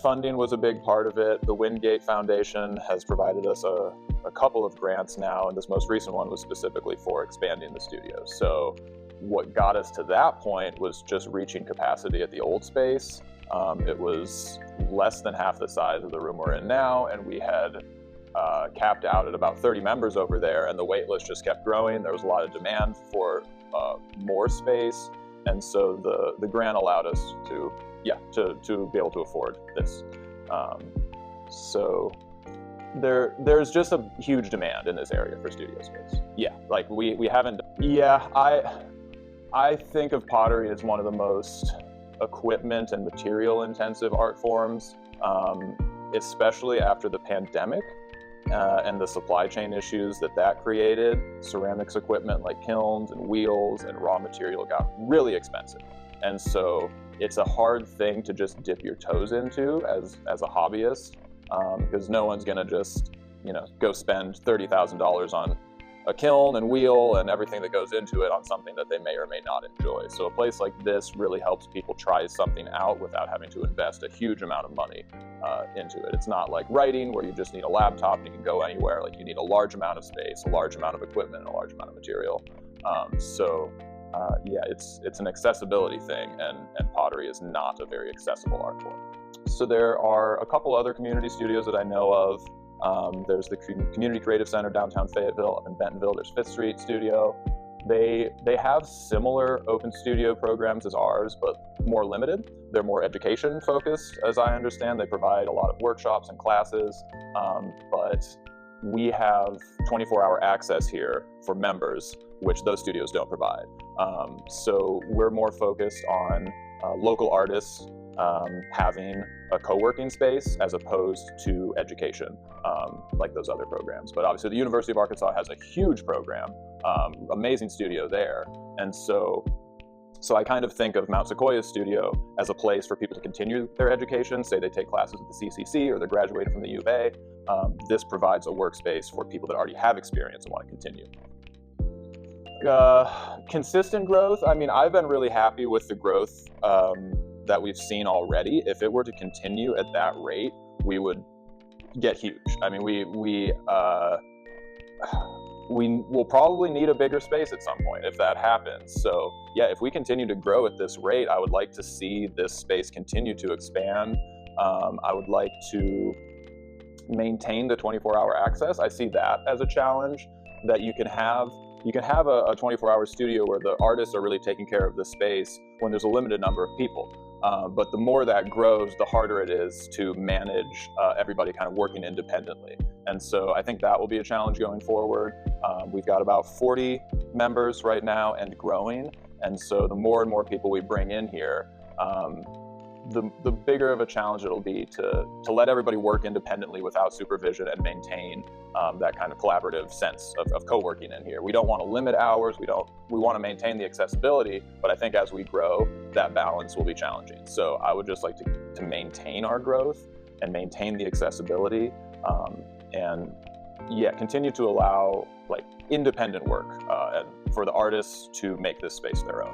funding was a big part of it. The Wingate Foundation has provided us a couple of grants now, and this most recent one was specifically for expanding the studio. So what got us to that point was just reaching capacity at the old space. It was less than half the size of the room we're in now, and we had capped out at about 30 members over there, and the wait list just kept growing. There was a lot of demand for more space, and so the grant allowed us to be able to afford this. So there's just a huge demand in this area for studio space. Yeah, like we haven't. Yeah, I think of pottery as one of the most equipment and material intensive art forms, especially after the pandemic and the supply chain issues that created. Ceramics equipment like kilns and wheels and raw material got really expensive, and so it's a hard thing to just dip your toes into as a hobbyist, because no one's gonna just go spend $30,000 on a kiln and wheel and everything that goes into it on something that they may or may not enjoy. So a place like this really helps people try something out without having to invest a huge amount of money into it. It's not like writing where you just need a laptop and you can go anywhere. Like, you need a large amount of space, a large amount of equipment, and a large amount of material. It's an accessibility thing, and pottery is not a very accessible art form. So there are a couple other community studios that I know of. There's the Community Creative Center downtown Fayetteville. Up in Bentonville, there's Fifth Street Studio. They have similar open studio programs as ours, but more limited. They're more education focused, as I understand. They provide a lot of workshops and classes, but we have 24-hour access here for members, which those studios don't provide. So we're more focused on local artists having a co-working space as opposed to education, like those other programs. But obviously the University of Arkansas has a huge program, amazing studio there. And so I kind of think of Mount Sequoia's studio as a place for people to continue their education. Say they take classes at the CCC or they're graduating from the U of A. This provides a workspace for people that already have experience and want to continue. Consistent growth. I mean, I've been really happy with the growth that we've seen already. If it were to continue at that rate, we would get huge. I mean, we will probably need a bigger space at some point if that happens. So yeah, if we continue to grow at this rate, I would like to see this space continue to expand. I would like to maintain the 24-hour access. I see that as a challenge, that you can have a 24-hour studio where the artists are really taking care of the space when there's a limited number of people. But the more that grows, the harder it is to manage everybody kind of working independently. And so I think that will be a challenge going forward. We've got about 40 members right now and growing. And so the more and more people we bring in here, the bigger of a challenge it'll be to let everybody work independently without supervision and maintain that kind of collaborative sense of co-working in here. We don't want to limit hours. We want to maintain the accessibility, but I think as we grow, that balance will be challenging. So I would just like to maintain our growth and maintain the accessibility, and continue to allow like independent work and for the artists to make this space their own.